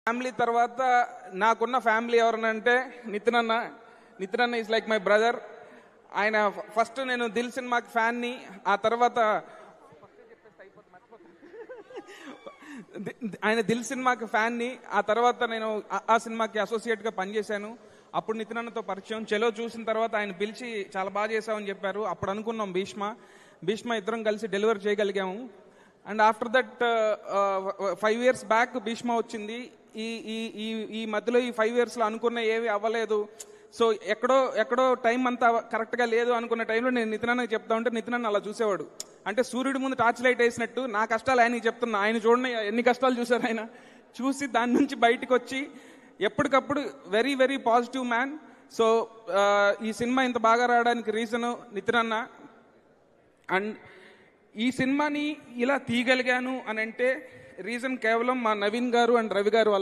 Family తర్వాత నాకున్న family ఎవరనంటే Nitin అన్న ఈజ్ లైక్ మై బ్రదర్. ఆయన ఫస్ట్ నేను దిల్ సినిమాకి ఫ్యాన్ని, ఆ తర్వాత ఆయన దిల్ సినిమాకి ఫ్యాన్ని, ఆ తర్వాత నేను ఆ సినిమాకి అసోసియేట్గా పనిచేశాను. అప్పుడు నితిన్ అన్నతో పరిచయం. చెలో చూసిన తర్వాత ఆయన పిలిచి చాలా బాగా చేసామని చెప్పారు. అప్పుడు అనుకున్నాం భీష్మ ఇద్దరం కలిసి డెలివర్ చేయగలిగాము. And after that 5 years back Bheeshma వచ్చింది. ఈ మధ్యలో ఈ 5 yearsలో అనుకున్న ఏవి అవ్వలేదు. సో ఎక్కడో టైం అంతా కరెక్ట్గా లేదు అనుకున్న టైంలో నేను నితిన్ అన్నకి చెప్తా ఉంటే నితిన్ అన్న అలా చూసేవాడు. అంటే సూర్యుడి ముందు టార్చ్ లైట్ వేసినట్టు నా కష్టాలు ఆయనకి చెప్తున్నా. ఆయన చూడండి ఎన్ని కష్టాలు చూశారు. ఆయన చూసి దాని నుంచి బయటకు వచ్చి ఎప్పటికప్పుడు very very positive man. So ఈ సినిమా ఇంత బాగా రావడానికి రీజన్ నితిన్ అన్న. అండ్ ఈ సినిమాని ఇలా తీయగలిగాను అని అంటే రీజన్ కేవలం మా నవీన్ గారు అండ్ రవి గారు వల్ల.